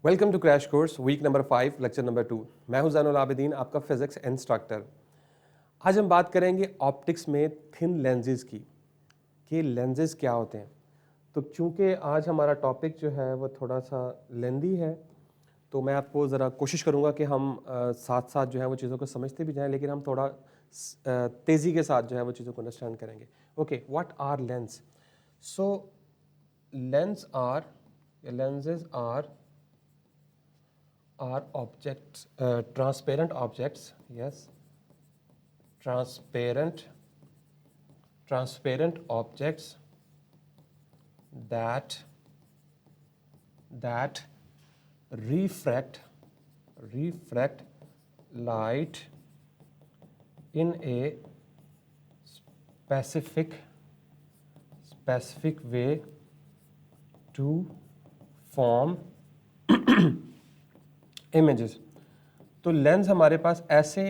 Welcome to crash course week number 5 lecture number 2। मैं हूं ज़ैनुल आबिदीन, आपका फिजिक्स इंस्ट्रक्टर। आज हम बात करेंगे ऑप्टिक्स में थिन लेंसेज की कि लेंसेज क्या होते हैं। तो चूंकि आज हमारा टॉपिक जो है वो थोड़ा सा लेंदी है, तो मैं आपको ज़रा कोशिश करूंगा कि हम साथ साथ जो है वो चीज़ों को समझते भी जाएं, लेकिन हम थोड़ा तेज़ी के साथ जो है वो चीज़ों को अंडरस्टैंड करेंगे। Okay, what are lens? So lenses are objects, transparent objects. Yes, transparent objects that refract light in a specific way to form images. तो लेंस हमारे पास ऐसे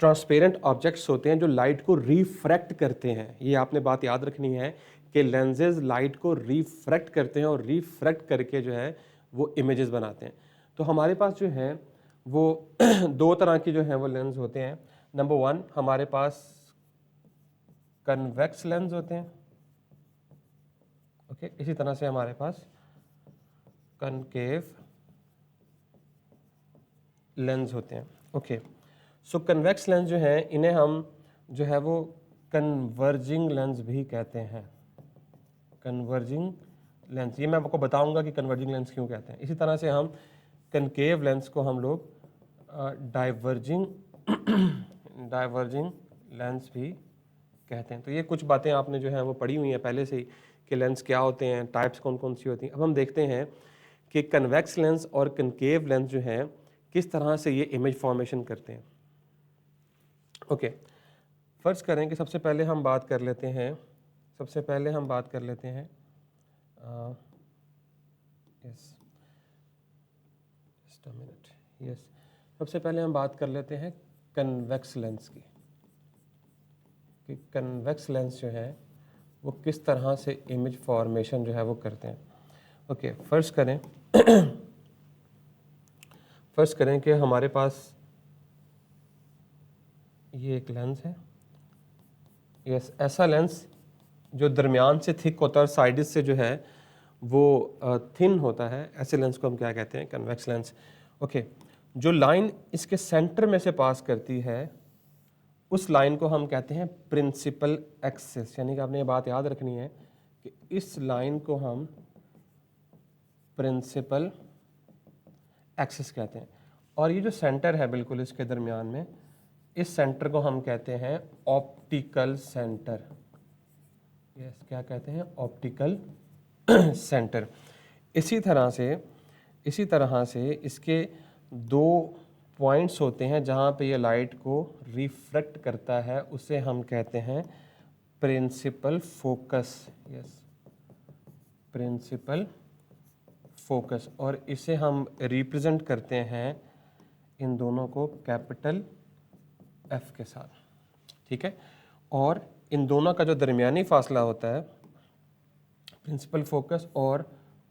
ट्रांसपेरेंट ऑब्जेक्ट्स होते हैं जो लाइट को रिफ्रैक्ट करते हैं। ये आपने बात याद रखनी है कि लेंसेज लाइट को रिफ्रैक्ट करते हैं और रिफ्रैक्ट करके जो है वो इमेजेस बनाते हैं। तो हमारे पास जो है वो दो तरह की जो है वो लेंस होते हैं। नंबर 1 हमारे पास कन्वेक्स लेंस होते हैं। ओके, इसी तरह से हमारे पास कनकेव लेंस होते हैं। ओके, सो कन्वेक्स लेंस जो है इन्हें हम जो है वो कन्वर्जिंग लेंस भी कहते हैं। कन्वर्जिंग लेंस, ये मैं आपको बताऊंगा कि कन्वर्जिंग लेंस क्यों कहते हैं। इसी तरह से हम कनकेव लेंस को हम लोग डाइवर्जिंग लेंस भी कहते हैं। तो ये कुछ बातें आपने जो है वो पढ़ी हुई हैं पहले से ही कि लेंस क्या होते हैं, टाइप्स कौन कौन सी होती हैं। अब हम देखते हैं कि कन्वेक्स लेंस और कनकेव लेंस जो है किस तरह से ये इमेज फॉर्मेशन करते हैं। ओके, फर्ज करें कि सबसे पहले हम बात कर लेते हैं सबसे पहले हम बात कर लेते हैं कन्वेक्स लेंस की कि कन्वेक्स लेंस जो है वो किस तरह से इमेज फॉर्मेशन जो है वो करते हैं। ओके, फर्ज करें कि हमारे पास ये एक लेंस है। यस, ऐसा लेंस जो दरमियान से थिक होता है और साइड से जो है वो थिन होता है, ऐसे लेंस को हम क्या कहते हैं? Convex lens. ओके, जो लाइन इसके सेंटर में से पास करती है उस लाइन को हम कहते हैं प्रिंसिपल एक्सिस। यानी कि आपने ये बात याद रखनी है कि इस लाइन को हम प्रिंसिपल एक्सिस कहते हैं। और ये जो सेंटर है बिल्कुल इसके दरमियान में, इस सेंटर को हम कहते हैं ऑप्टिकल सेंटर। यस, क्या कहते हैं? Optical centre. इसी तरह से इसके दो पॉइंट्स होते हैं जहाँ पे ये लाइट को रिफ्रैक्ट करता है, उसे हम कहते हैं principal focus. Yes, principal focus. और इसे हम रिप्रेजेंट करते हैं इन दोनों को कैपिटल F के साथ, ठीक है। और इन दोनों का जो दरमियानी फासला होता है प्रिंसिपल फोकस और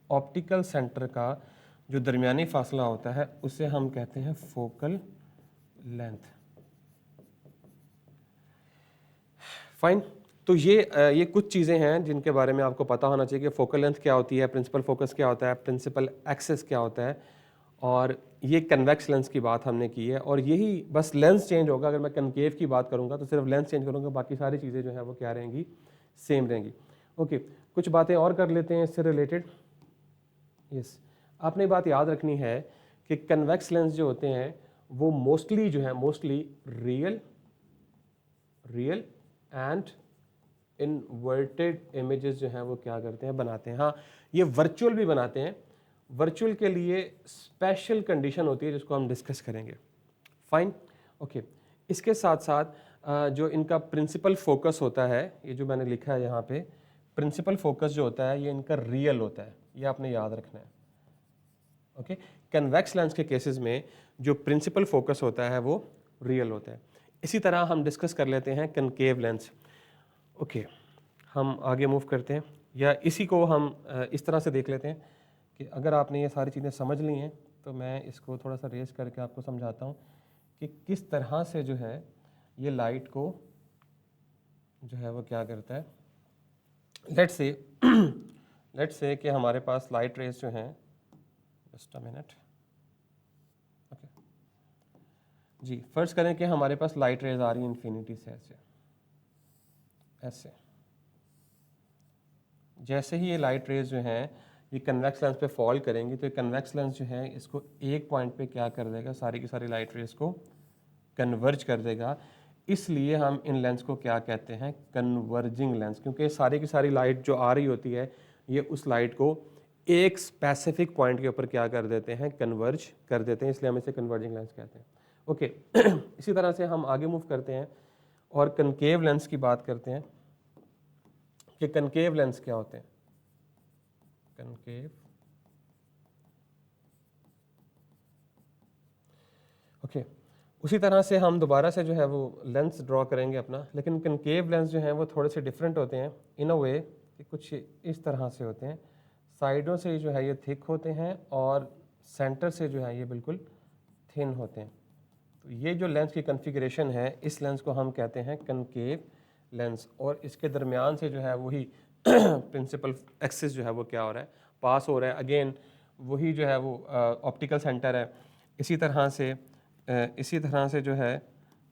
ऑप्टिकल सेंटर का जो दरमियानी फासला होता है उसे हम कहते हैं फोकल लेंथ। फाइन। तो ये कुछ चीज़ें हैं जिनके बारे में आपको पता होना चाहिए कि फोकल लेंथ क्या होती है, प्रिंसिपल फोकस क्या होता है, प्रिंसिपल एक्सिस क्या होता है। और ये कन्वेक्स लेंस की बात हमने की है। और यही बस लेंस चेंज होगा। अगर मैं कनकेव की बात करूंगा तो सिर्फ लेंस चेंज करूंगा, बाकी सारी चीज़ें जो है वो क्या रहेंगी? सेम रहेंगी। ओके, कुछ बातें और कर लेते हैं इससे रिलेटेड। यस, आपने बात याद रखनी है कि कन्वेक्स लेंस जो होते हैं वो mostly real and inverted images जो हैं वो क्या करते हैं? बनाते हैं। हाँ, ये वर्चुअल भी बनाते हैं। वर्चुअल के लिए स्पेशल कंडीशन होती है जिसको हम डिस्कस करेंगे। फाइन। ओके, इसके साथ साथ जो इनका प्रिंसिपल फोकस होता है, ये जो मैंने लिखा है यहाँ पे, प्रिंसिपल फोकस जो होता है ये इनका रियल होता है, ये आपने याद रखना है। ओके, कन्वेक्स लेंस के केसेस में जो प्रिंसिपल फोकस होता है वो रियल होता है। इसी तरह हम डिस्कस कर लेते हैं कनकेव लेंस। ओके, हम आगे मूव करते हैं, या इसी को हम इस तरह से देख लेते हैं कि अगर आपने ये सारी चीज़ें समझ ली हैं तो मैं इसको थोड़ा सा रेस करके आपको समझाता हूँ कि किस तरह से जो है ये लाइट को जो है वो क्या करता है। लेट्स से कि हमारे पास लाइट रेज जो हैं, जस्ट अ मिनट, ओके जी, फर्ज करें कि हमारे पास लाइट रेज आ रही है इन्फिनिटी से ऐसे ऐसे। जैसे ही ये लाइट रेज जो हैं ये कन्वेक्स लेंस पे फॉल करेंगी तो ये कन्वेक्स लेंस जो है इसको एक पॉइंट पे क्या कर देगा, सारी की सारी लाइट रेज को कन्वर्ज कर देगा। इसलिए हम इन लेंस को क्या कहते हैं, कन्वर्जिंग लेंस, क्योंकि सारी की सारी लाइट जो आ रही होती है ये उस लाइट को एक स्पेसिफिक पॉइंट के ऊपर क्या कर देते हैं, कन्वर्ज कर देते हैं, इसलिए हम इसे कन्वर्जिंग लेंस कहते हैं। ओके इसी तरह से हम आगे मूव करते हैं और कनकेव लेंस की बात करते हैं कि कनकेव लेंस क्या होते हैं। कनकेव, ओके उसी तरह से हम दोबारा से जो है वो लेंस ड्रॉ करेंगे अपना, लेकिन कनकेव लेंस जो हैं वो थोड़े से डिफरेंट होते हैं इन अ वे कि कुछ इस तरह से होते हैं। साइडों से जो है ये थिक होते हैं और सेंटर से जो है ये बिल्कुल थिन होते हैं। तो ये जो लेंस की कन्फिग्रेशन है इस लेंस को हम कहते हैं कनकेव लेंस, और इसके दरमियान से जो है वही प्रिंसिपल एक्सिस जो है वो क्या हो रहा है, पास हो रहा है। अगेन वही जो है वो ऑप्टिकल सेंटर है। इसी तरह से जो है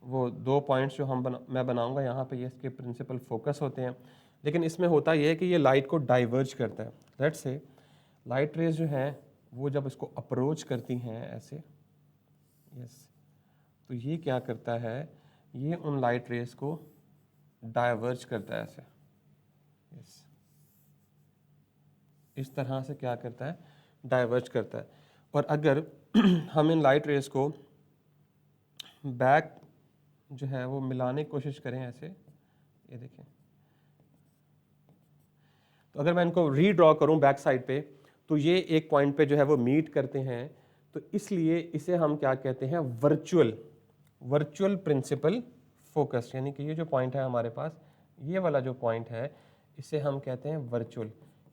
वो दो पॉइंट्स जो मैं बनाऊंगा यहाँ पे, ये इसके प्रिंसिपल फोकस होते हैं। लेकिन इसमें होता ये है कि ये लाइट को डाइवर्ज करता है। लेट्स से लाइट रेज जो हैं वो जब इसको अप्रोच करती हैं ऐसे, यस, तो ये क्या करता है, ये उन लाइट रेज को डाइवर्ज करता है ऐसे, यस, इस तरह से क्या करता है, डाइवर्ज करता है। और अगर हम इन लाइट रेज को बैक जो है वो मिलाने की कोशिश करें ऐसे, ये देखें, तो अगर मैं इनको रीड्रॉ करूं बैक साइड पे तो ये एक पॉइंट पे जो है वो मीट करते हैं। तो इसलिए इसे हम क्या कहते हैं, वर्चुअल प्रिंसिपल फोकस, यानी कि ये जो पॉइंट है हमारे पास, ये वाला जो पॉइंट है इसे हम कहते हैं वर्चुअल,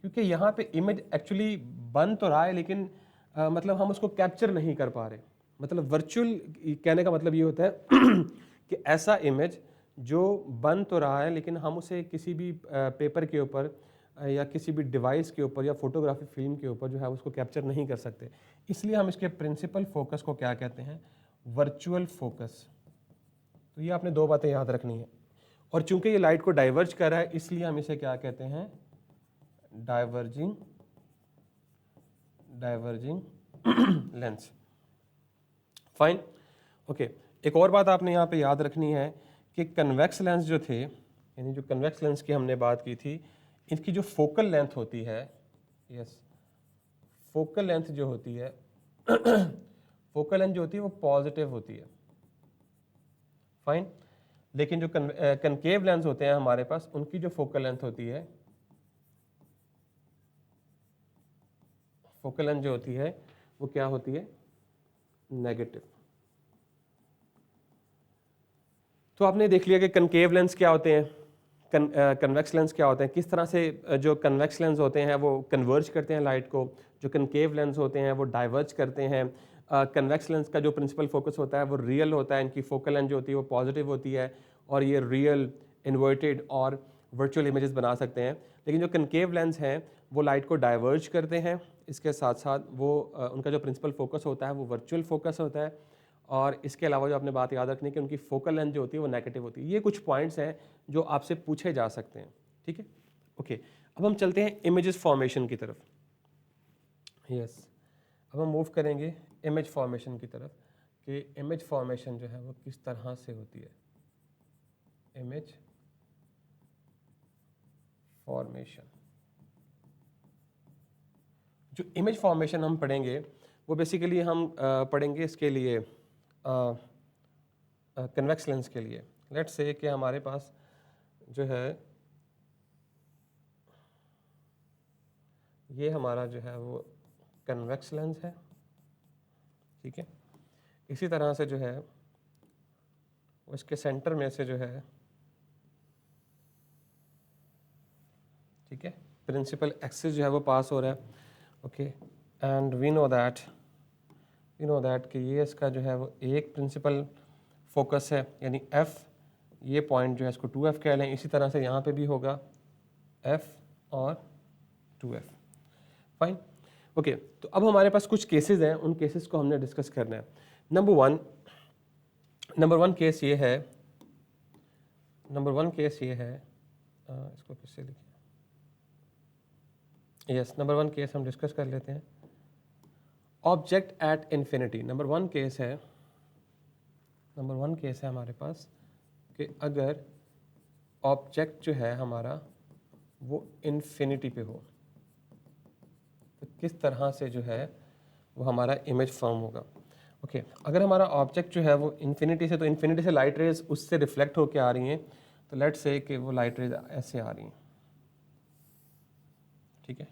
क्योंकि यहाँ पे इमेज एक्चुअली बन तो रहा है लेकिन मतलब हम उसको कैप्चर नहीं कर पा रहे। मतलब वर्चुअल कहने का मतलब ये होता है कि ऐसा इमेज जो बन तो रहा है लेकिन हम उसे किसी भी पेपर के ऊपर या किसी भी डिवाइस के ऊपर या फोटोग्राफी फिल्म के ऊपर जो है उसको कैप्चर नहीं कर सकते। इसलिए हम इसके प्रिंसिपल फोकस को क्या कहते हैं, वर्चुअल फोकस। तो ये आपने दो बातें याद रखनी है। और चूंकि ये लाइट को डाइवर्ज कर रहा है इसलिए हम इसे क्या कहते हैं, डाइवर्जिंग लेंस। Fine, okay. एक और बात आपने यहाँ पे याद रखनी है कि कन्वेक्स लेंस जो थे, यानी जो कन्वेक्स लेंस की हमने बात की थी, इनकी जो फोकल लेंथ होती है, यस, फोकल लेंथ जो होती है फोकल लेंथ जो होती है वो पॉजिटिव होती है। फाइन, लेकिन जो कनकेव लेंस होते हैं हमारे पास, उनकी जो फोकल लेंथ होती है, फोकल लेंथ जो होती है वो क्या होती है, नेगेटिव। तो आपने देख लिया कि कनकेव लेंस क्या होते हैं, कन्वेक्स लेंस क्या होते हैं, किस तरह से जो कन्वेक्स लेंस होते हैं वो कन्वर्ज करते हैं लाइट को, जो कनकेव लेंस होते हैं वो डाइवर्ज करते हैं। कन्वेक्स लेंस का जो प्रिंसिपल फोकस होता है वो रियल होता है, इनकी फोकल लेंथ जो होती है वो पॉजिटिव होती है और ये रियल, इन्वर्टेड और वर्चुअल इमेजेस बना सकते हैं। लेकिन जो कनकेव लेंस हैं वो लाइट को डाइवर्ज करते हैं, इसके साथ साथ वो उनका जो प्रिंसिपल फोकस होता है वो वर्चुअल फोकस होता है। और इसके अलावा जो आपने बात याद रखनी है कि उनकी फोकल लेंथ जो होती है वो नेगेटिव होती है। ये कुछ पॉइंट्स हैं जो आपसे पूछे जा सकते हैं, ठीक है, ओके। अब हम चलते हैं इमेजेस फॉर्मेशन की तरफ। यस, अब हम मूव करेंगे इमेज फॉर्मेशन की तरफ कि इमेज फॉर्मेशन जो है वो किस तरह से होती है। इमेज फॉर्मेशन, जो इमेज फॉर्मेशन हम पढ़ेंगे वो बेसिकली हम पढ़ेंगे इसके लिए कन्वेक्स लेंस के लिए। लेट्स से कि हमारे पास जो है ये हमारा जो है वो कन्वेक्स लेंस है, ठीक है। इसी तरह से जो है वो इसके सेंटर में से जो है, ठीक है, प्रिंसिपल एक्सिस जो है वो पास हो रहा है, okay. And we know that you know that कि ये इसका जो है वो एक प्रिंसिपल फोकस है, यानी एफ, ये पॉइंट जो है इसको 2F कह लें। इसी तरह से यहाँ पे भी होगा F और 2F। Fine, okay. तो अब हमारे पास कुछ केसेस हैं, उन केसेस को हमने डिस्कस करना है। नंबर वन केस ये है, इसको किससे लिखें, यस, नंबर 1 केस हम डिस्कस कर लेते हैं। Object at infinity, number 1 case है हमारे पास कि अगर ऑब्जेक्ट जो है हमारा वो इन्फिनिटी पे हो तो किस तरह से जो है वो हमारा इमेज फॉर्म होगा। ओके, अगर हमारा ऑब्जेक्ट जो है वो इन्फिनिटी से, तो इन्फिनिटी से लाइट रेज उससे रिफ्लेक्ट होकर आ रही हैं, तो लेट्स से कि वो लाइट रेज ऐसे आ रही हैं, ठीक है,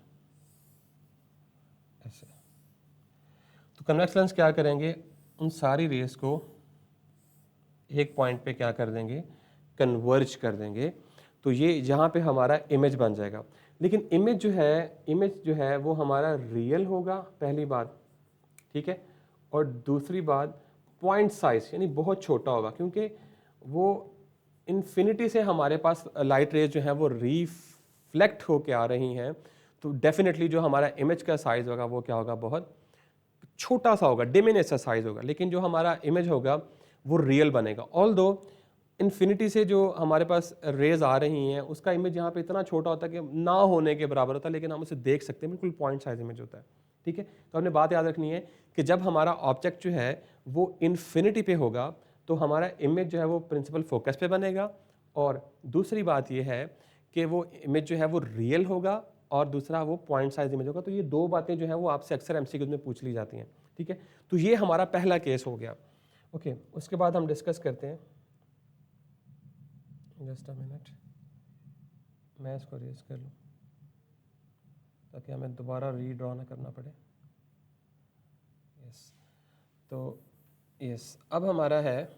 ऐसे। तो कन्वेक्स लेंस क्या करेंगे, उन सारी रेज को एक पॉइंट पे क्या कर देंगे, कन्वर्ज कर देंगे, तो ये यहाँ पे हमारा इमेज बन जाएगा। लेकिन इमेज जो है वो हमारा रियल होगा, पहली बात, ठीक है, और दूसरी बात पॉइंट साइज यानी बहुत छोटा होगा, क्योंकि वो इन्फिनिटी से हमारे पास लाइट रेज जो है वो रिफ्लेक्ट होके आ रही हैं, तो डेफिनेटली जो हमारा इमेज का साइज होगा वो क्या होगा, बहुत छोटा सा होगा, डिमिनिश सा साइज होगा। लेकिन जो हमारा इमेज होगा वो रियल बनेगा। ऑल्दो इन्फिनिटी से जो हमारे पास रेज आ रही हैं उसका इमेज यहाँ पे इतना छोटा होता है कि ना होने के बराबर होता है, लेकिन हम उसे देख सकते हैं, बिल्कुल पॉइंट साइज इमेज होता है, ठीक है। तो हमने बात याद रखनी है कि जब हमारा ऑब्जेक्ट जो है वो इन्फिनिटी पे होगा तो हमारा इमेज जो है वो प्रिंसिपल फोकस पे बनेगा, और दूसरी बात ये है कि वो इमेज जो है वो रियल होगा, और दूसरा वो पॉइंट साइज इमेज होगा। तो ये दो बातें जो है वो आपसे अक्सर एमसीक्यूज में पूछ ली जाती हैं, ठीक है। तो ये हमारा पहला केस हो गया। ओके, उसके बाद हम डिस्कस करते हैं, जस्ट अ मिनट, मैं इसको रेज कर लूँ ताकि हमें दोबारा रीड्रॉ ना करना पड़े। यस, तो यस, अब हमारा है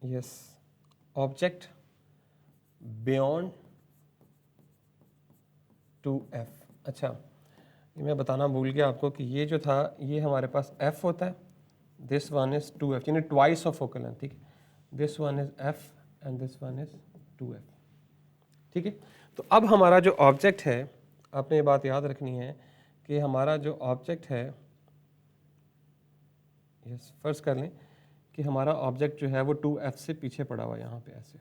यस ऑब्जेक्ट बियॉन्ड 2F। अच्छा, ये मैं बताना भूल गया आपको कि ये जो था ये हमारे पास F होता है, दिस वन इज 2F, यानी ट्वाइस ऑफ फोकल लेंथ, ठीक है। This one is F and this one is 2F, ठीक है। तो अब हमारा जो ऑब्जेक्ट है, आपने ये बात याद रखनी है कि हमारा जो ऑब्जेक्ट है, यस, फर्ज कर लें कि हमारा ऑब्जेक्ट जो है वो 2F से पीछे पड़ा हुआ है, यहाँ पे ऐसे,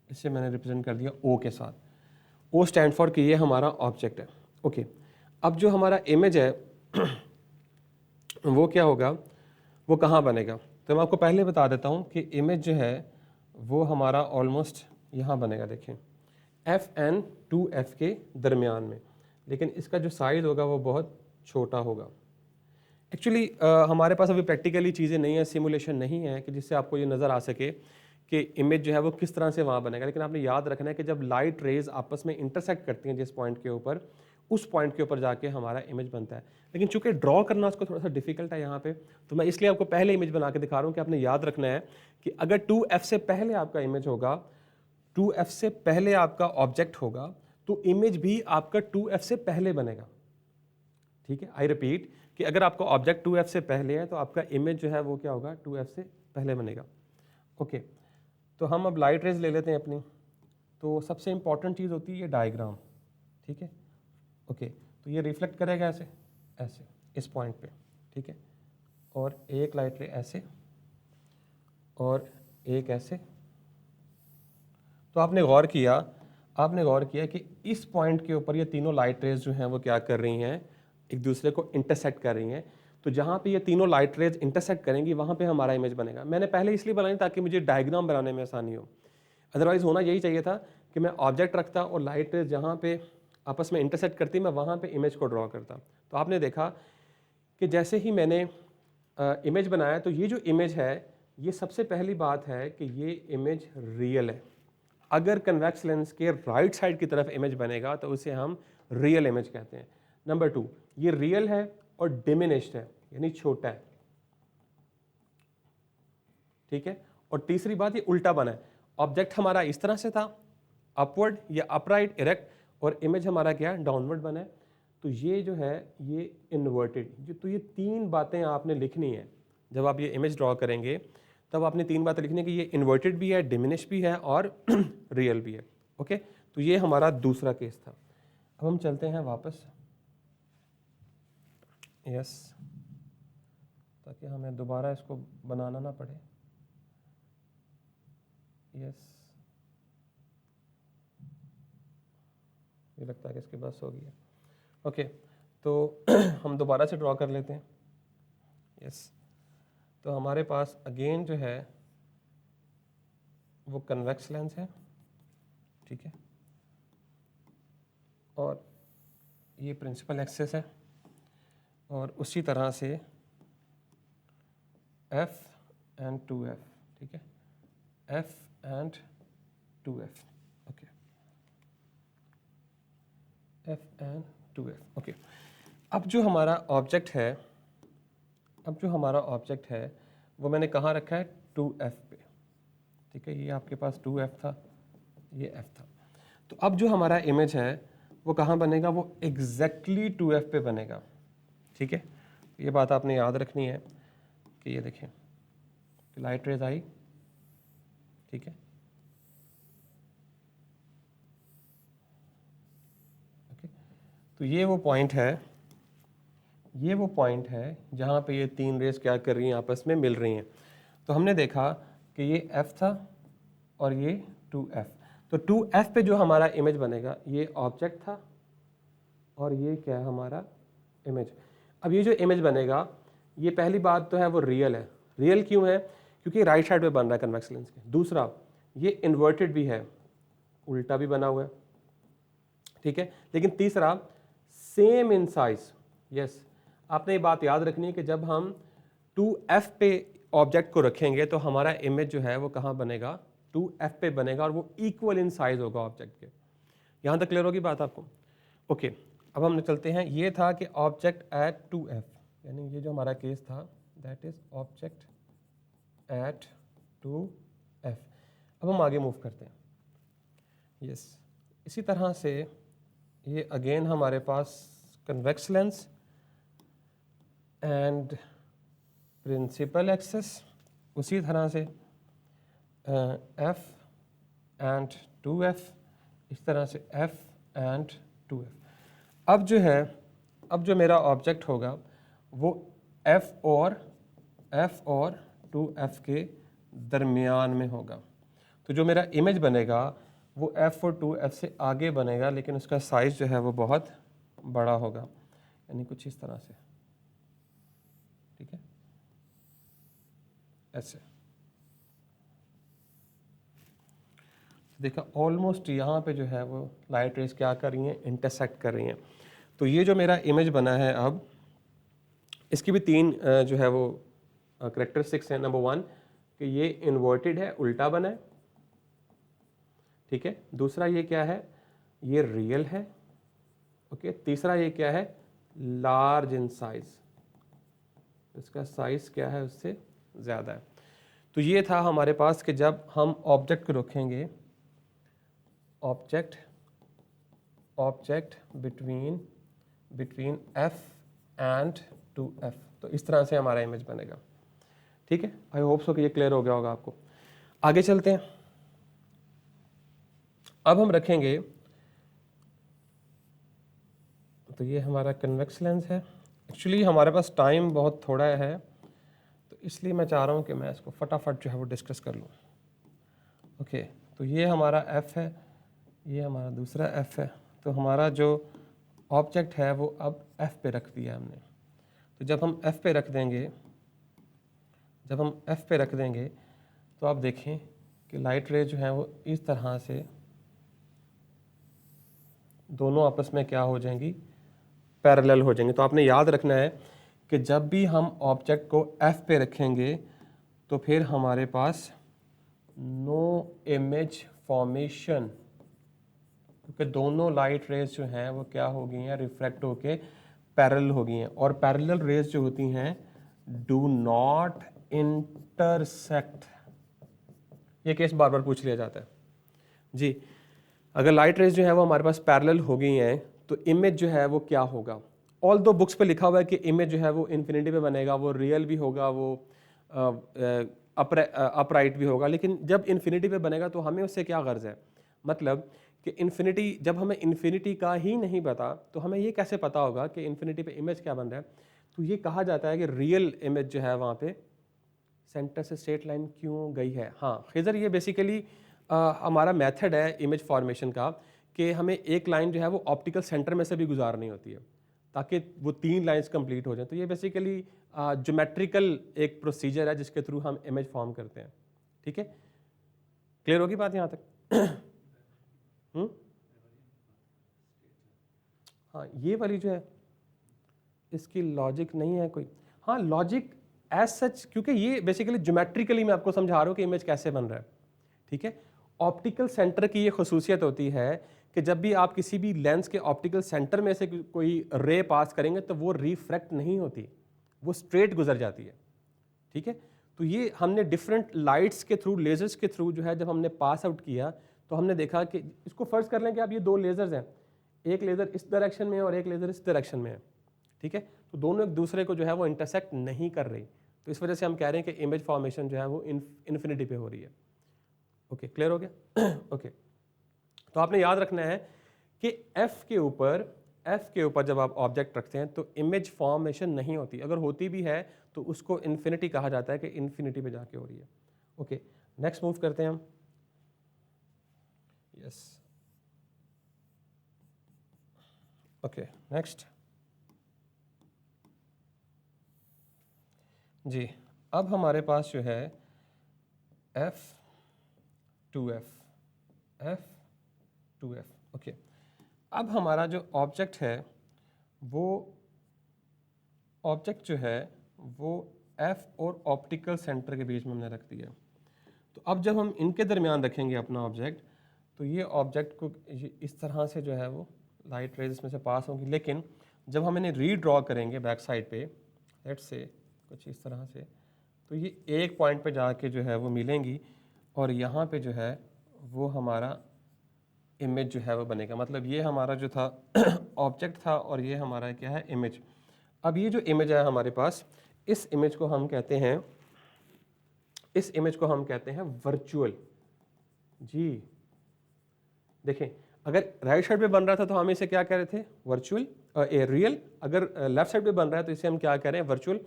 इसे मैंने रिप्रेजेंट कर दिया O के साथ। O स्टैंड फॉर कि ये हमारा ऑब्जेक्ट है। ओके, अब जो हमारा इमेज है वो क्या होगा, वो कहाँ बनेगा, तो मैं आपको पहले बता देता हूँ कि इमेज जो है वो हमारा ऑलमोस्ट यहाँ बनेगा, देखें, F and 2F के दरमियान में, लेकिन इसका जो साइज़ होगा वो बहुत छोटा होगा। एक्चुअली हमारे पास अभी प्रैक्टिकली चीज़ें नहीं है, सिमुलेशन नहीं है कि जिससे आपको ये नज़र आ सके कि इमेज जो है वो किस तरह से वहाँ बनेगा। लेकिन आपने याद रखना है कि जब लाइट रेज आपस में इंटरसेक्ट करती हैं जिस पॉइंट के ऊपर, उस पॉइंट के ऊपर जाके हमारा इमेज बनता है। लेकिन चूंकि ड्रॉ करना उसको थोड़ा सा डिफिकल्ट है यहाँ पे, तो मैं इसलिए आपको पहले इमेज बना के दिखा रहा हूँ कि आपने याद रखना है कि अगर 2F से पहले आपका इमेज होगा, 2F से पहले आपका ऑब्जेक्ट होगा, तो इमेज भी आपका 2F से पहले बनेगा, ठीक है। आई रिपीट कि अगर आपका ऑब्जेक्ट 2F से पहले है तो आपका इमेज जो है वो क्या होगा, 2F से पहले बनेगा। ओके, तो हम अब लाइट रेज ले लेते हैं अपनी। तो सबसे इंपॉर्टेंट चीज़ होती है ये डायग्राम, ठीक है। ओके, तो ये रिफ्लेक्ट करेगा ऐसे ऐसे इस पॉइंट पे, ठीक है, और एक लाइट रे ऐसे और एक ऐसे। तो आपने गौर किया कि इस पॉइंट के ऊपर ये तीनों लाइट रेज जो हैं वो क्या कर रही हैं, एक दूसरे को इंटरसेक्ट कर रही हैं। तो जहाँ पे ये तीनों लाइट रेज इंटरसेक्ट करेंगी वहाँ पे हमारा इमेज बनेगा। मैंने पहले इसलिए बनाई ताकि मुझे डायग्राम बनाने में आसानी हो, अदरवाइज होना यही चाहिए था कि मैं ऑब्जेक्ट रखता और लाइट रेज जहाँ पे आपस में इंटरसेक्ट करती मैं वहाँ पे इमेज को ड्रॉ करता। तो आपने देखा कि जैसे ही मैंने इमेज बनाया तो ये जो इमेज है, ये सबसे पहली बात है कि ये इमेज रियल है। अगर कन्वेक्स लेंस के राइट साइड की तरफ इमेज बनेगा तो उसे हम रियल इमेज कहते हैं। नंबर 2, ये रियल है और डिमिनिश्ड है, यानी छोटा है, ठीक है। और तीसरी बात, ये उल्टा बना है। ऑब्जेक्ट हमारा इस तरह से था, अपवर्ड या अपराइट इरेक्ट, और इमेज हमारा क्या है, डाउनवर्ड बना है। तो ये जो है ये इन्वर्टेड, तो ये 3 बातें आपने लिखनी है जब आप ये इमेज ड्रॉ करेंगे, तब आपने 3 बातें लिखनी है कि ये इन्वर्टेड भी है, डिमिनिश भी है और रियल भी है। ओके, तो ये हमारा दूसरा केस था। अब हम चलते हैं वापस, यस, ताकि हमें दोबारा इसको बनाना ना पड़े। यस, ये लगता है कि इसके बस हो गया। ओके, तो हम दोबारा से ड्रॉ कर लेते हैं। यस, तो हमारे पास अगेन जो है वो कन्वेक्स लेंस है, ठीक है, और ये प्रिंसिपल एक्सिस है, और उसी तरह से F एंड 2F, ठीक है, F and 2F, okay, F and 2F, okay. अब जो हमारा ऑब्जेक्ट है, वो मैंने कहाँ रखा है, 2F पे, ठीक है, ये आपके पास 2F था, ये F था। तो अब जो हमारा इमेज है वो कहाँ बनेगा, वो एग्जैक्टली 2F पे बनेगा, ठीक है। ये बात आपने याद रखनी है कि ये देखें लाइट रेज आई, ठीक है, ओके, तो ये वो पॉइंट है जहाँ पे ये 3 रेज क्या कर रही हैं, आपस में मिल रही हैं। तो हमने देखा कि ये F था और ये 2F, तो 2F पे जो हमारा इमेज बनेगा ये ऑब्जेक्ट था और ये क्या है हमारा इमेज। अब ये जो इमेज बनेगा, ये पहली बात तो है वो रियल है। रियल क्यों है, क्योंकि राइट साइड पे बन रहा है कन्वेक्स लेंस के। दूसरा, ये इन्वर्टेड भी है, उल्टा भी बना हुआ है, ठीक है। लेकिन तीसरा, सेम इन साइज। यस, आपने ये बात याद रखनी है कि जब हम 2F पे ऑब्जेक्ट को रखेंगे तो हमारा इमेज जो है वो कहाँ बनेगा, 2F पे बनेगा, और वो इक्वल इन साइज होगा ऑब्जेक्ट के। यहाँ तक क्लियर होगी बात आपको? ओके, अब हम चलते हैं। ये था कि ऑब्जेक्ट एट 2F, यानी ये जो हमारा केस था, that is object at 2F। अब हम आगे मूव करते हैं। यस, इसी तरह से ये अगेन हमारे पास convex lens and principal axis, उसी तरह से F एंड 2F, इस तरह से F एंड 2F। अब जो मेरा ऑब्जेक्ट होगा वो F और 2F के दरमियान में होगा। तो जो मेरा इमेज बनेगा वो F और 2F से आगे बनेगा, लेकिन उसका साइज जो है वो बहुत बड़ा होगा, यानी कुछ इस तरह से, ठीक है, ऐसे। देखा, ऑलमोस्ट यहाँ पे जो है वो लाइट रेज क्या कर रही हैं, इंटरसेक्ट कर रही हैं। तो ये जो मेरा इमेज बना है, अब इसकी भी 3 जो है वो करेक्टरिस्टिक्स हैं। नंबर 1 कि ये इन्वर्टेड है, उल्टा बना है, ठीक है। दूसरा, ये क्या है, ये रियल है, ओके। तीसरा, ये क्या है, लार्ज इन साइज, इसका साइज क्या है, उससे ज़्यादा है। तो ये था हमारे पास कि जब हम ऑब्जेक्ट को रखेंगे, object between F and 2F, तो इस तरह से हमारा इमेज बनेगा, ठीक है। आई होप सो कि ये क्लियर हो गया होगा आपको। आगे चलते हैं। अब हम रखेंगे, तो ये हमारा कन्वेक्स लेंस है। एक्चुअली हमारे पास टाइम बहुत थोड़ा है, तो इसलिए मैं चाह रहा हूँ कि मैं इसको फटाफट जो है वो डिस्कस कर लूँ। ओके, तो ये हमारा F है, ये हमारा दूसरा F है। तो हमारा जो ऑब्जेक्ट है वो अब F पे रख दिया हमने। तो जब हम F पे रख देंगे तो आप देखें कि लाइट रे जो है वो इस तरह से दोनों आपस में क्या हो जाएंगी, पैरेलल हो जाएंगे। तो आपने याद रखना है कि जब भी हम ऑब्जेक्ट को F पे रखेंगे तो फिर हमारे पास नो इमेज फॉर्मेशन, क्योंकि दोनों लाइट रेज जो हैं वो क्या हो गई हैं, रिफ्रैक्ट होके पैरेलल हो गई हैं। और पैरेलल रेज जो होती हैं डू नॉट इंटरसेक्ट, ये केस बार बार पूछ लिया जाता है जी। अगर लाइट रेज जो है वो हमारे पास पैरेलल हो गई हैं तो इमेज जो है वो क्या होगा। ऑल दो बुक्स पे लिखा हुआ है कि इमेज जो है वो इन्फिनिटी पे बनेगा, वो रियल भी होगा, वो अपराइट भी होगा, लेकिन जब इन्फिनिटी पे बनेगा तो हमें उससे क्या गर्ज है। मतलब कि इन्फिनिटी, जब हमें इन्फिनिटी का ही नहीं पता तो हमें ये कैसे पता होगा कि इन्फिनिटी पे इमेज क्या बन रहा है। तो ये कहा जाता है कि रियल इमेज जो है वहाँ पे सेंटर से स्ट्रेट लाइन क्यों गई है। हाँ खिज़र, ये बेसिकली हमारा मेथड है इमेज फॉर्मेशन का कि हमें एक लाइन जो है वो ऑप्टिकल सेंटर में से भी गुजारनी होती है ताकि वो 3 लाइंस कंप्लीट हो जाए। तो ये बेसिकली ज्योमेट्रिकल एक प्रोसीजर है जिसके थ्रू हम इमेज फॉर्म करते हैं। ठीक है, क्लियर होगी बात यहाँ तक? हाँ ये वाली जो है इसकी लॉजिक नहीं है कोई। हाँ लॉजिक एज सच, क्योंकि ये बेसिकली ज्योमेट्रिकली मैं आपको समझा रहा हूँ कि इमेज कैसे बन रहा है। ठीक है, ऑप्टिकल सेंटर की ये खसूसियत होती है कि जब भी आप किसी भी लेंस के ऑप्टिकल सेंटर में से कोई रे पास करेंगे तो वो रिफ्रैक्ट नहीं होती, वो स्ट्रेट गुजर जाती है। ठीक है, तो ये हमने डिफरेंट लाइट्स के थ्रू, लेजर्स के थ्रू जो है जब हमने पास आउट किया तो हमने देखा कि इसको फर्ज कर लें कि आप ये 2 लेजर्स हैं, एक लेज़र इस डायरेक्शन में है और एक लेज़र इस डायरेक्शन में है। ठीक है, तो दोनों एक दूसरे को जो है वो इंटरसेक्ट नहीं कर रही, तो इस वजह से हम कह रहे हैं कि इमेज फॉर्मेशन जो है वो इन्फिनिटी पे हो रही है। ओके क्लियर हो गया? ओके तो आपने याद रखना है कि एफ के ऊपर जब आप ऑब्जेक्ट रखते हैं तो इमेज फॉर्मेशन नहीं होती, अगर होती भी है तो उसको इन्फिनिटी कहा जाता है कि इन्फिनिटी पे जाके हो रही है। ओके नेक्स्ट मूव करते हैं हम। यस ओके नेक्स्ट जी, अब हमारे पास जो है F2F ओके। अब हमारा जो ऑब्जेक्ट है वो ऑब्जेक्ट जो है वो F और ऑप्टिकल सेंटर के बीच में हमने रख दिया। तो अब जब हम इनके दरमियान रखेंगे अपना ऑब्जेक्ट तो ये ऑब्जेक्ट को इस तरह से जो है वो लाइट रेज इसमें से पास होंगी, लेकिन जब हम इन्हें रीड्रॉ करेंगे बैक साइड पे, लेट्स से कुछ इस तरह से, तो ये एक पॉइंट पे जाके जो है वो मिलेंगी और यहाँ पे जो है वो हमारा इमेज जो है वो बनेगा। मतलब ये हमारा जो था ऑब्जेक्ट था और ये हमारा क्या है, इमेज। अब ये जो इमेज है हमारे पास, इस इमेज को हम कहते हैं वर्चुअल। जी देखें, अगर राइट साइड पे बन रहा था तो हम इसे क्या कह रहे थे, वर्चुअल रियल। अगर लेफ्ट साइड पे बन रहा है तो इसे हम क्या कह रहे हैं, वर्चुअल।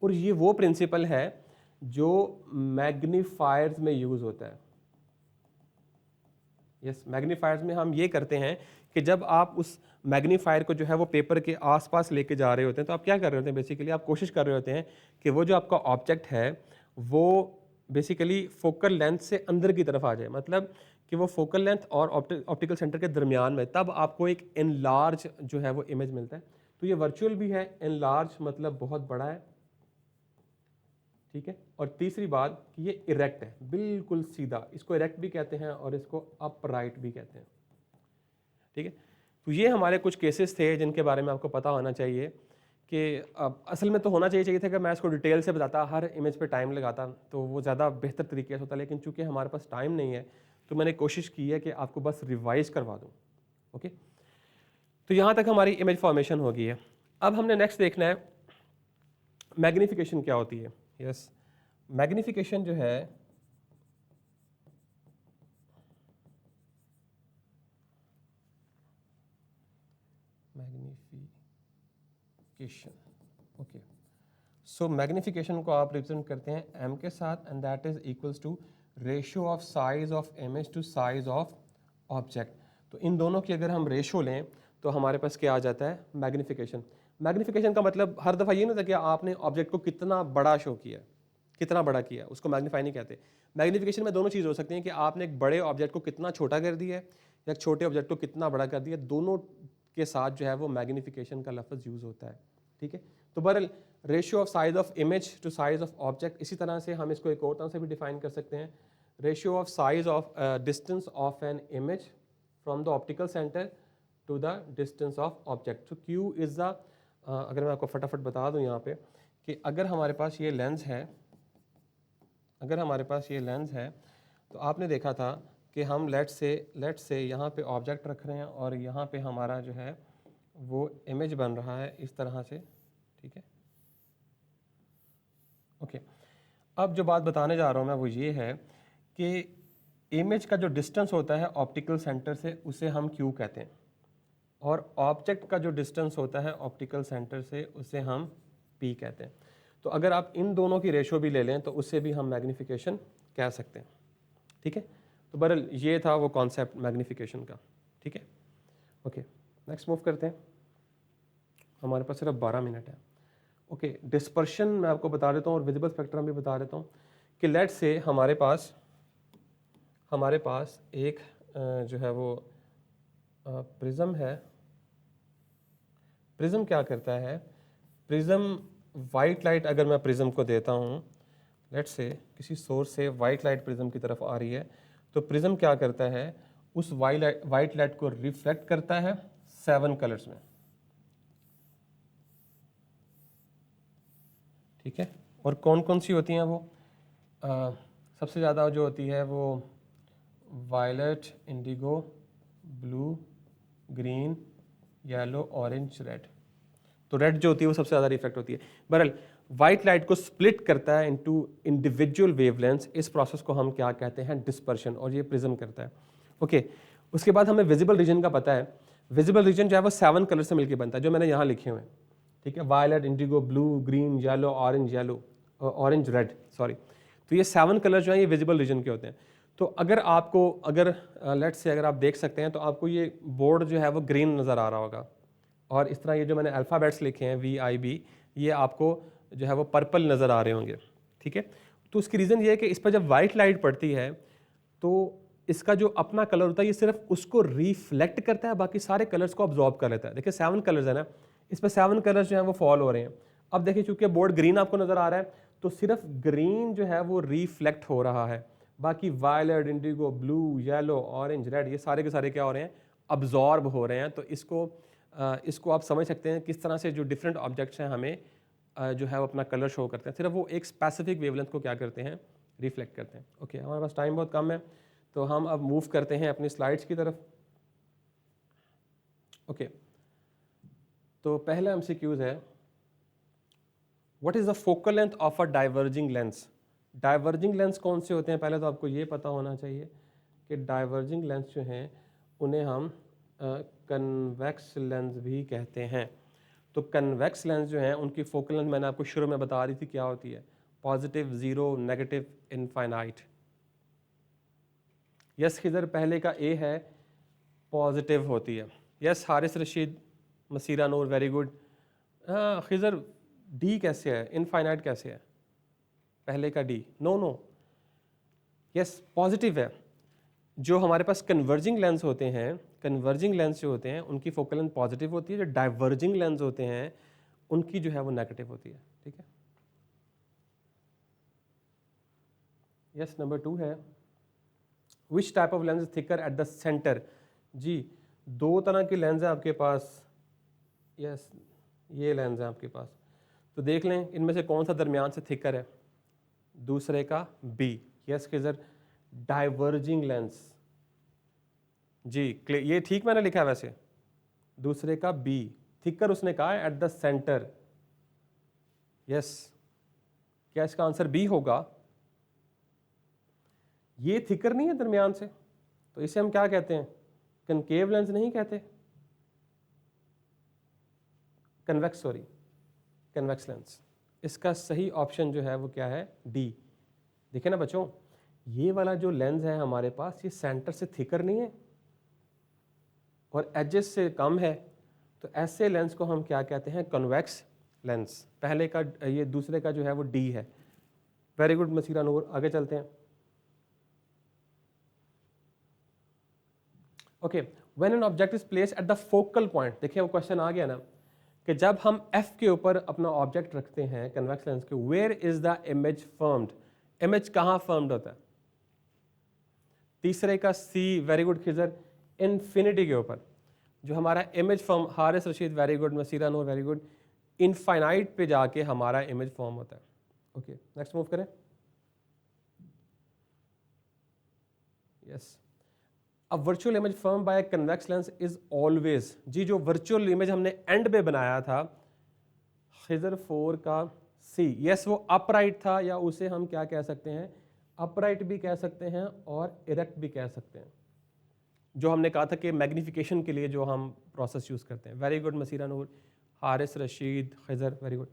और ये वो प्रिंसिपल है जो मैग्नीफायर्स में यूज होता है। यस, मैग्नीफायर्स में हम ये करते हैं कि जब आप उस मैग्नीफायर को जो है वो पेपर के आसपास लेके जा रहे होते हैं तो आप क्या कर रहे होते हैं, बेसिकली आप कोशिश कर रहे होते हैं कि वो जो आपका ऑब्जेक्ट है वो बेसिकली फोकल लेंथ से अंदर की तरफ आ जाए, मतलब कि वो फोकल लेंथ और ऑप्टिकल सेंटर के दरमियान में, तब आपको एक एनलार्ज जो है वो इमेज मिलता है। तो ये वर्चुअल भी है, एनलार्ज मतलब बहुत बड़ा है। ठीक है, और तीसरी बात कि ये इरेक्ट है, बिल्कुल सीधा, इसको इरेक्ट भी कहते हैं और इसको अपराइट भी कहते हैं। ठीक है, तो ये हमारे कुछ केसेस थे जिनके बारे में आपको पता होना चाहिए कि असल में तो होना चाहिए था कि मैं इसको डिटेल से बताता, हर इमेज पे टाइम लगाता तो वो ज़्यादा बेहतर तरीके से होता, लेकिन चूंकि हमारे पास टाइम नहीं है तो मैंने कोशिश की है कि आपको बस रिवाइज करवा दूँ। ओके, तो यहाँ तक हमारी इमेज फॉर्मेशन हो गई है। अब हमने नेक्स्ट देखना है मैग्नीफिकेशन क्या होती है। यस, मैग्नीफिकेशन जो है ओके, सो मैग्नीफिकेशन को आप रिप्रेजेंट करते हैं m के साथ and that is equals to ratio of size of image to size of object. तो इन दोनों की अगर हम रेशो लें तो हमारे पास क्या आ जाता है, मैग्नीफिकेशन। मैग्नीफिकेशन का मतलब हर दफ़ा ये नहीं होता कि आपने ऑब्जेक्ट को कितना बड़ा शो किया, कितना बड़ा किया, उसको मैग्नीफाई नहीं कहते। मैग्नीफिकेशन में दोनों चीज़ हो सकती हैं कि आपने एक बड़े ऑब्जेक्ट को कितना छोटा कर दिया है या एक छोटे ऑब्जेक्ट को कितना बड़ा कर दिया, दोनों के साथ जो है वो मैग्नीफिकेशन का लफ्ज़ यूज़ होता है। ठीक है, तो बहरहाल ratio of size of image to size of object, इसी तरह से हम इसको एक और तरह से भी डिफाइन कर सकते हैं, ratio of size of distance of an image from the optical centre to the distance of object. तो क्यू इज़ द, अगर मैं आपको फटाफट बता दूं यहाँ पे कि अगर हमारे पास ये लेंस है, तो आपने देखा था कि हम लेट्स से यहाँ पे ऑब्जेक्ट रख रहे हैं और यहाँ पे हमारा जो है वो इमेज बन रहा है इस तरह से, ठीक है। ओके, अब जो बात बताने जा रहा हूँ मैं वो ये है कि इमेज का जो डिस्टेंस होता है ऑप्टिकल सेंटर से उसे हम क्यू कहते हैं, और ऑब्जेक्ट का जो डिस्टेंस होता है ऑप्टिकल सेंटर से उसे हम पी कहते हैं। तो अगर आप इन दोनों की रेशो भी ले लें तो उससे भी हम मैग्नीफिकेशन कह सकते हैं, ठीक है। तो बहरहाल ये था वो कॉन्सेप्ट मैग्नीफिकेशन का, ठीक है। ओके, नेक्स्ट मूव करते हैं, हमारे पास सिर्फ 12 मिनट है। ओके, डिस्पर्शन मैं आपको बता देता हूँ और विजिबल स्पेक्ट्रम भी बता देता हूँ कि लेट्स से हमारे पास एक जो है वो प्रिज्म है। प्रिज्म क्या करता है, प्रिज्म वाइट लाइट अगर मैं प्रिज्म को देता हूँ, लेट्स से किसी सोर्स से वाइट लाइट प्रिज्म की तरफ आ रही है, तो प्रिज्म क्या करता है, उस वाइट लाइट को रिफ्लेक्ट करता है 7 कलर्स में, ठीक है। और कौन कौन सी होती हैं वो, सबसे ज़्यादा जो होती है वो violet, indigo, blue, green, yellow, orange, red. तो रेड जो होती है वो सबसे ज़्यादा रिफ्लेक्ट होती है। बहरहाल वाइट लाइट को स्प्लिट करता है इनटू इंडिविजुअल वेवलेंथ्स, इस प्रोसेस को हम क्या कहते हैं, डिस्पर्शन, और ये प्रिज्म करता है। ओके, उसके बाद हमें विजिबल रीजन का पता है। विजिबल रीजन जो है वो 7 कलर से मिलकर बनता है, जो मैंने यहाँ लिखे हुए हैं, ठीक है। Violet, indigo, blue, green, yellow, orange, red, sorry. तो ये 7 कलर जो है ये विजिबल रीजन के होते हैं। तो अगर लेट्स से अगर आप देख सकते हैं तो आपको ये बोर्ड जो है वो ग्रीन नज़र आ रहा होगा, और इस तरह ये जो मैंने अल्फ़ाबेट्स लिखे हैं VIB, ये आपको जो है वो पर्पल नज़र आ रहे होंगे, ठीक है। तो उसकी रीज़न ये है कि इस पर जब वाइट लाइट पड़ती है तो इसका जो अपना कलर होता है ये सिर्फ उसको रिफ्लेक्ट करता है, बाकी सारे कलर्स को ऑब्जॉर्ब कर लेता है। देखिए 7 कलर्स है ना, इस पर 7 कलर्स जो हैं वो फॉल हो रहे हैं। अब देखिए चूंकि बोर्ड ग्रीन आपको नज़र आ रहा है तो सिर्फ ग्रीन जो है वो रिफ्लेक्ट हो रहा है, बाकी violet, indigo, blue, yellow, orange, red ये सारे के सारे क्या हो रहे हैं, अब्जॉर्ब हो रहे हैं। तो इसको आप समझ सकते हैं किस तरह से जो डिफरेंट ऑब्जेक्ट्स हैं हमें जो है वो अपना कलर शो करते हैं, सिर्फ वो एक स्पेसिफिक वेवलेंथ को क्या करते हैं, रिफ्लेक्ट करते हैं। ओके, हमारे पास टाइम बहुत कम है तो हम अब मूव करते हैं अपनी स्लाइड्स की तरफ। ओके, तो पहला MCQs है, what is the focal length of a diverging lens. Diverging lens कौन से होते हैं, पहले तो आपको ये पता होना चाहिए कि डाइवर्जिंग लेंस जो हैं उन्हें हम कन्वेक्स लेंस भी कहते हैं। तो कन्वेक्स लेंस जो हैं उनकी फोकल लेंथ मैंने आपको शुरू में बता दी थी क्या होती है, positive, zero, negative, infinite. Yes Khizar, पहले का A है, पॉजिटिव होती है। Yes Haris Rashid, Masira Noor, very good. हाँ खिजर, D कैसे है, इनफाइनाइट कैसे है, पहले का D, नो, यस पॉजिटिव है। जो हमारे पास कन्वर्जिंग लेंस होते हैं, कन्वर्जिंग लेंस जो होते हैं उनकी फोकल लेंथ पॉजिटिव होती है, जो डाइवर्जिंग लेंस होते हैं उनकी जो है वो नेगेटिव होती है, ठीक है। यस, नंबर 2 है, which type of lens thicker at the centre. जी, 2 तरह के लेंस हैं आपके पास। यस, ये लेंस है आपके पास, तो देख लें इनमें से कौन सा दरमियान से थिकर है, दूसरे का B। Yes Khizar, diverging lens, जी ये ठीक मैंने लिखा है वैसे, दूसरे का B, थिकर उसने कहा है एट द सेंटर। यस, क्या इसका आंसर B होगा, ये थिकर नहीं है दरमियान से, तो इसे हम क्या कहते हैं, कनकेव लेंस नहीं कहते, कन्वेक्स, सॉरी कन्वेक्स लेंस। इसका सही ऑप्शन जो है वो क्या है, D। देखिए ना बच्चों, ये वाला जो लेंस है हमारे पास ये सेंटर से थिकर नहीं है और एजेस से कम है, तो ऐसे लेंस को हम क्या कहते हैं, कन्वेक्स लेंस। पहले का ये दूसरे का जो है वो D है। वेरी गुड मसीरा नूर, आगे चलते हैं। Okay, when an object is placed at the focal point, देखिए वो क्वेश्चन आ गया ना कि जब हम F के ऊपर अपना ऑब्जेक्ट रखते हैं कन्वेक्स लेंस के, where is the image formed, image कहाँ फर्म्ड होता है, तीसरे का C, very good Khizar, infinity के ऊपर। जो हमारा image form, Haris Rashid, very good, Masira Noor, very good, infinite पे जाके हमारा इमेज फॉर्म होता है। ओके, नेक्स्ट मूव करें। Yes, a virtual image form by convex lens is always, जी जो वर्चुअल इमेज हमने एंड पे बनाया था खिजर 4 का सी, यस वो अपराइट था, या उसे हम क्या कह सकते हैं, अपराइट भी कह सकते हैं और इरेक्ट भी कह सकते हैं, जो हमने कहा था कि मैग्निफिकेशन के लिए जो हम प्रोसेस यूज़ करते हैं। Very good Masira Noor, Haris Rashid, Khizar, very good.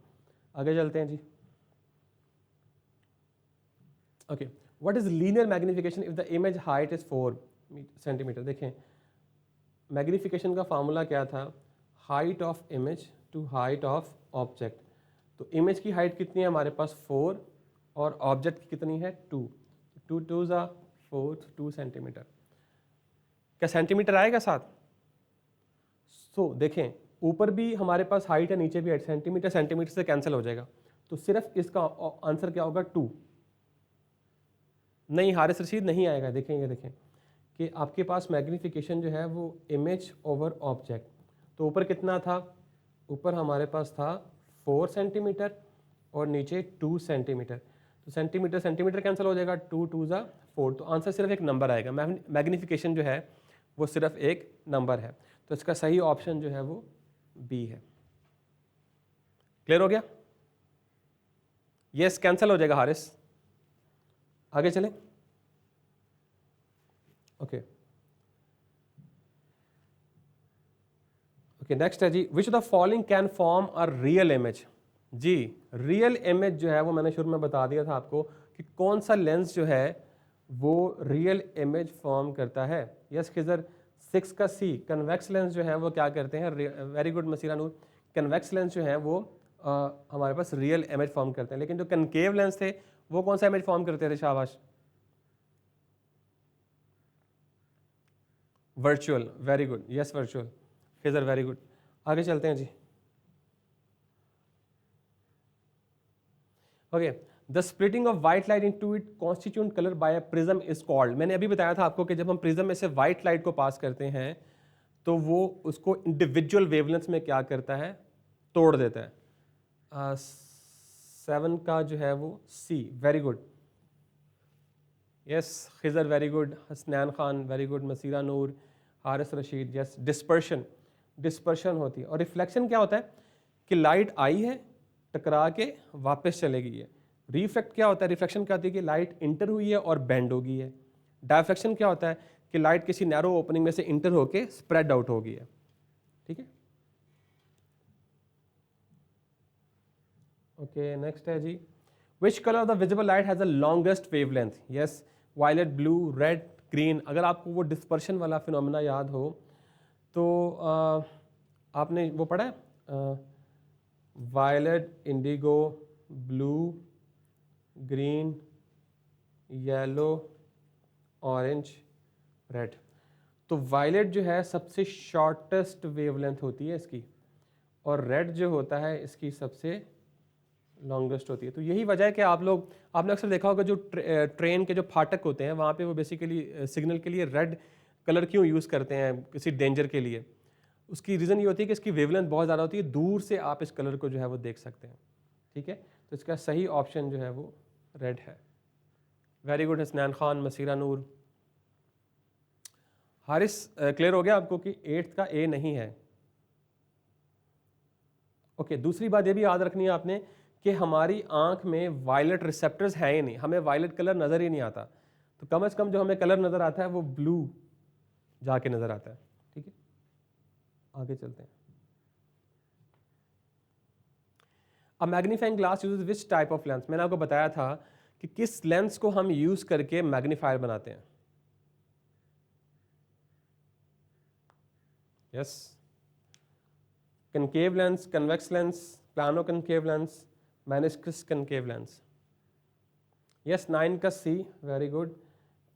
आगे चलते हैं जी। Okay, what is linear magnification if the image height is 4 centimetre. देखें मैग्निफिकेशन का फार्मूला क्या था, height of image to height of object. तो इमेज की हाइट कितनी है हमारे पास 4 और ऑब्जेक्ट की कितनी है 2, 2 2 ज़ा 4, 2 सेंटीमीटर। क्या सेंटीमीटर आएगा साथ? सो देखें ऊपर भी हमारे पास हाइट है, नीचे भी हाइट, सेंटीमीटर सेंटीमीटर से कैंसिल हो जाएगा, तो सिर्फ इसका आंसर क्या होगा 2। नहीं हारिस रशीद नहीं आएगा। देखें ये देखें कि आपके पास मैग्नीफिकेशन जो है वो इमेज ओवर ऑब्जेक्ट, तो ऊपर कितना था, ऊपर हमारे पास था 4 सेंटीमीटर और नीचे 2 सेंटीमीटर, तो सेंटीमीटर सेंटीमीटर कैंसिल हो जाएगा, 2 2 ज़ा 4, तो आंसर सिर्फ एक नंबर आएगा। मैग्नीफिकेशन जो है वो सिर्फ एक नंबर है, तो इसका सही ऑप्शन जो है वो बी है। क्लियर हो गया? यस कैंसिल हो जाएगा हारिस। आगे चलें। ओके ओके नेक्स्ट है जी, which the following can form a real image. जी रियल इमेज जो है वो मैंने शुरू में बता दिया था आपको कि कौन सा लेंस जो है वो रियल इमेज फॉर्म करता है। यस खिजर 6 का सी, कन्वेक्स लेंस जो है वो क्या करते हैं, वेरी गुड मसीरा नूर, कन्वेक्स लेंस जो है वो हमारे पास रियल इमेज फॉर्म करते हैं, लेकिन जो कनकेव लेंस थे वो कौन सा इमेज फॉर्म करते थे शाबाश, virtual, very good, yes virtual Khizar, very good. आगे चलते हैं जी। Okay, the splitting of white light into it constitute colour by a prism is called. मैंने अभी बताया था आपको कि जब हम प्रिज्म में से व्हाइट लाइट को पास करते हैं तो वो उसको इंडिविजुअल वेवलेंथ में क्या करता है, तोड़ देता है। 7 का जो है वो C, very good, yes Khizar very good, Hasnain Khan very good, Masira Noor, Haris Rashid, yes dispersion, dispersion होती है। और रिफ्लेक्शन क्या होता है कि लाइट आई है टकरा के वापस चले गई है। रिफ्लेक्ट क्या होता है, रिफ्लेक्शन क्या होती है कि लाइट इंटर हुई है और बेंड हो गई है। डायफ्लेक्शन क्या होता है कि लाइट किसी नैरो ओपनिंग में से इंटर होके स्प्रेड आउट हो गई है। ठीक है, ओके नेक्स्ट है जी, which colour of the visible light has the longest wavelength. Yes violet, blue, red, green. अगर आपको वो डिस्पर्शन वाला फिनोमेना याद हो तो आपने वो पढ़ा है, violet, indigo, blue, green, yellow, orange, red. तो वायलेट जो है सबसे शॉर्टेस्ट वेवलेंथ होती है इसकी, और रेड जो होता है इसकी सबसे लॉन्गेस्ट होती है। तो यही वजह है कि आपने अक्सर देखा होगा जो ट्रेन के जो फाटक होते हैं वहाँ पे वो बेसिकली सिग्नल के लिए रेड कलर क्यों यूज़ करते हैं किसी डेंजर के लिए, उसकी रीज़न ये होती है कि इसकी वेवलेंथ बहुत ज़्यादा होती है, दूर से आप इस कलर को जो है वो देख सकते हैं। ठीक है, तो इसका सही ऑप्शन जो है वो रेड है। Very good Hasnain Khan, मसीरा Noor, Haris clear हो गया आपको कि 8th का ए नहीं है। ओके दूसरी बात ये भी याद रखनी है आपने कि हमारी आंख में वायलेट रिसेप्टर्स हैं ही नहीं, हमें वायलेट कलर नज़र ही नहीं आता, तो कम से कम जो हमें कलर नज़र आता है वो ब्लू जाके नज़र आता है। ठीक है, आगे चलते हैं। अब magnifying glass uses which type of lens. मैंने आपको बताया था कि किस लेंस को हम यूज़ करके मैग्नीफायर बनाते हैं। Yes concave lens, convex lens, plano concave lens, meniscus concave lens. Yes 9 का C, very good.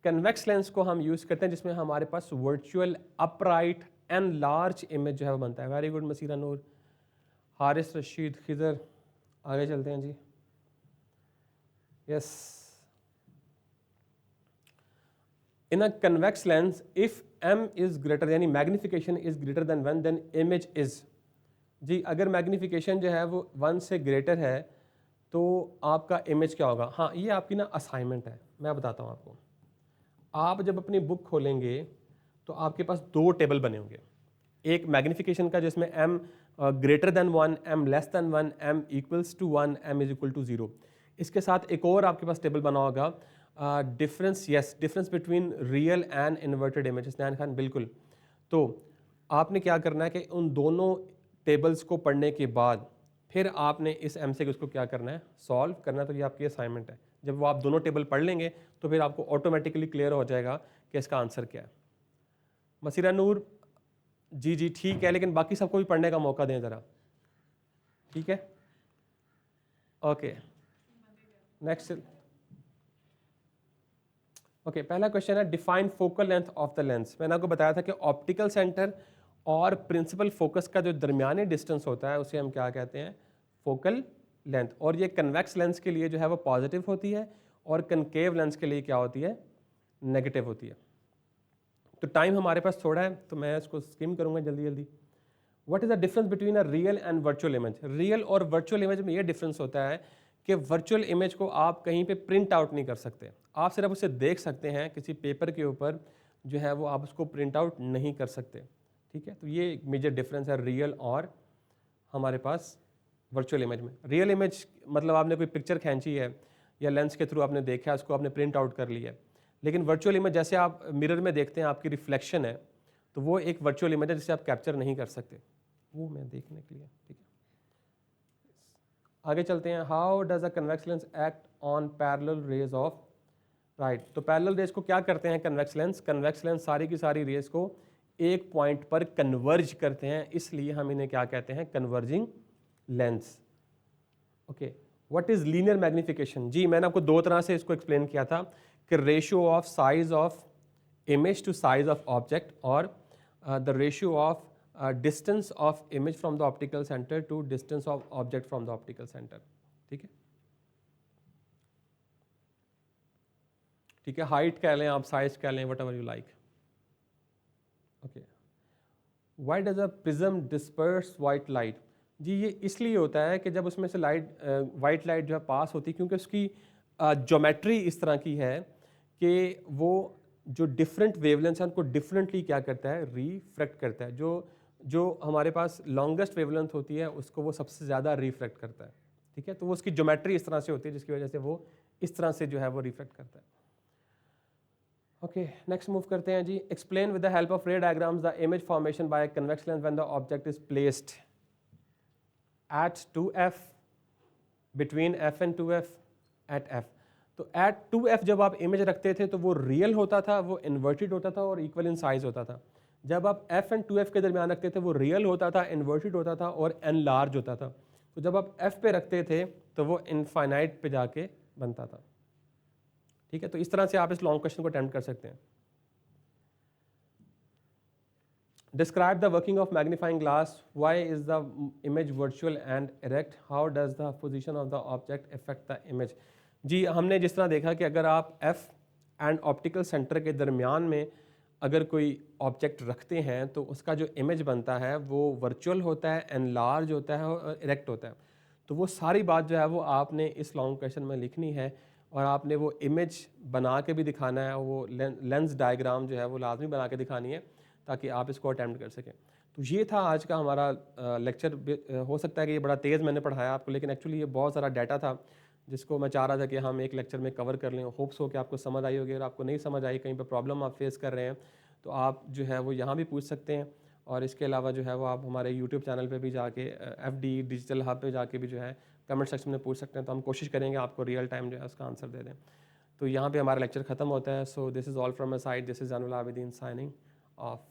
Convex lens को हम यूज़ करते हैं जिसमें हमारे पास virtual upright and large image जो है वो बनता है। Very good Masira Noor, Haris Rashid, Khizar. आगे चलते हैं जी। Yes in a convex lens if m is greater यानी magnification is greater than 1 then image is. जी अगर मैग्निफिकेशन जो है वो 1 से ग्रेटर है तो आपका इमेज क्या होगा। हाँ ये आपकी ना असाइनमेंट है, मैं बताता हूँ आपको। आप जब अपनी बुक खोलेंगे तो आपके पास दो टेबल बने होंगे, एक मैग्निफिकेशन का जिसमें m greater than 1, m less than 1, m equals to 1, m is equal to 0। इसके साथ एक और आपके पास टेबल बना होगा difference between real and inverted image. Hasnain Khan बिल्कुल। तो आपने क्या करना है कि उन दोनों टेबल्स को पढ़ने के बाद फिर आपने इस MCQ को क्या करना है, सॉल्व करना है। तो ये आपकी असाइनमेंट है। जब वो आप दोनों टेबल पढ़ लेंगे तो फिर आपको ऑटोमेटिकली क्लियर हो जाएगा कि इसका आंसर क्या है। मसीरा नूर जी जी ठीक है, लेकिन बाकी सबको भी पढ़ने का मौका दें ज़रा, ठीक है? Okay next. ओके पहला क्वेश्चन है define focal length of the lens. मैंने आपको बताया था कि ऑप्टिकल सेंटर और प्रिंसिपल फोकस का जो दरमियानी डिस्टेंस होता है उसे हम क्या कहते हैं, फोकल लेंथ। और ये कन्वेक्स लेंस के लिए जो है वो पॉजिटिव होती है और कनकेव लेंस के लिए क्या होती है, नेगेटिव होती है। तो टाइम हमारे पास थोड़ा है तो मैं इसको स्किम करूंगा जल्दी जल्दी। What is the difference between a real and virtual image. Real और वर्चुअल इमेज में ये डिफरेंस होता है कि वर्चुअल इमेज को आप कहीं पे प्रिंट आउट नहीं कर सकते, आप सिर्फ उसे देख सकते हैं किसी पेपर के ऊपर जो है वो आप उसको प्रिंट आउट नहीं कर सकते, ठीक है? तो ये एक मेजर डिफरेंस है रियल और हमारे पास वर्चुअल इमेज में। रियल इमेज मतलब आपने कोई पिक्चर खींची है या लेंस के थ्रू आपने देखा है, उसको आपने प्रिंट आउट कर लिया है। लेकिन वर्चुअल इमेज जैसे आप मिरर में देखते हैं आपकी रिफ्लेक्शन है, तो वो एक वर्चुअल इमेज है जिसे आप कैप्चर नहीं कर सकते, वो मैं देखने के लिए, ठीक है? आगे चलते हैं। How does a convex lens act on parallel raise of right. तो पैरेलल रेज को क्या करते हैं कन्वेक्स लेंस, कन्वेक्स लेंस सारी की सारी रेज को एक पॉइंट पर कन्वर्ज करते हैं, इसलिए हम इन्हें क्या कहते हैं, converging lens. Okay what is linear magnification. जी मैंने आपको दो तरह से इसको एक्सप्लेन किया था कि ratio of size of image to size of object और the ratio of distance of image from the optical centre to distance of object from the optical centre, ठीक है? ठीक है, हाइट कह लें आप, साइज कह लें, whatever you like. Okay why does a prism disperse white light. जी ये इसलिए होता है कि जब उसमें से लाइट वाइट लाइट जो है पास होती है, क्योंकि उसकी ज्योमेट्री इस तरह की है कि वो जो डिफरेंट वेवलेंथ है उनको डिफरेंटली क्या करता है, रिफ्रैक्ट करता है। जो हमारे पास लॉन्गेस्ट वेवलेंथ होती है उसको वो सबसे ज़्यादा रिफ्रैक्ट करता है, ठीक है? तो वो उसकी ज्योमेट्री इस तरह से होती है जिसकी वजह से वो इस तरह से जो है वो रिफ्रैक्ट करता है। ओके नेक्स्ट मूव करते हैं जी। Explain with the help of ray diagrams the image formation by convex lens when the object is placed at 2f between f and 2f at f। तो एट 2f जब आप image रखते थे तो वो रियल होता था, वो इन्वर्टेड होता था और इक्वल इन साइज होता था। जब आप f एंड 2f के दरमियान रखते थे वो रियल होता था, इन्वर्टेड होता था और एनलार्ज होता था। तो जब आप f पे रखते थे तो वो इनफाइनाइट पे जाके बनता था, ठीक है? तो इस तरह से आप इस लॉन्ग क्वेश्चन को अटेम्प्ट कर सकते हैं। Describe the working of magnifying glass. Why is the image virtual and erect? How does the position of the object affect the image? जी हमने जिस तरह देखा कि अगर आप f एंड ऑप्टिकल सेंटर के दरमियान में अगर कोई ऑब्जेक्ट रखते हैं तो उसका जो इमेज बनता है वो वर्चुअल होता है, एनलार्ज होता है और इरेक्ट होता है। तो वो सारी बात जो है वो आपने इस लॉन्ग क्वेश्चन में लिखनी है और आपने वो इमेज बना के भी दिखाना है, वो लेंस डायग्राम जो है वो लाजमी बना के दिखानी है ताकि आप इसको अटैम्प्ट कर सकें। तो ये था आज का हमारा लेक्चर। हो सकता है कि ये बड़ा तेज़ मैंने पढ़ाया आपको, लेकिन एक्चुअली ये बहुत सारा डाटा था जिसको मैं चाह रहा था कि हम एक लेक्चर में कवर कर लें। होप्स हो कि आपको समझ आई होगी। अगर आपको नहीं समझ आई, कहीं पर प्रॉब्लम आप फेस कर रहे हैं तो आप जो है वो यहाँ भी पूछ सकते हैं। और इसके अलावा जो है वो आप हमारे यूट्यूब चैनल पर भी जाके FD डिजिटल हब पे जाके भी जो है कमेंट सेक्शन में पूछ सकते हैं। तो हम कोशिश करेंगे आपको रियल टाइम जो है उसका आंसर दे दें। तो यहाँ पे हमारा लेक्चर ख़त्म होता है। So this is all from my side. This is Zainul Abidin signing off.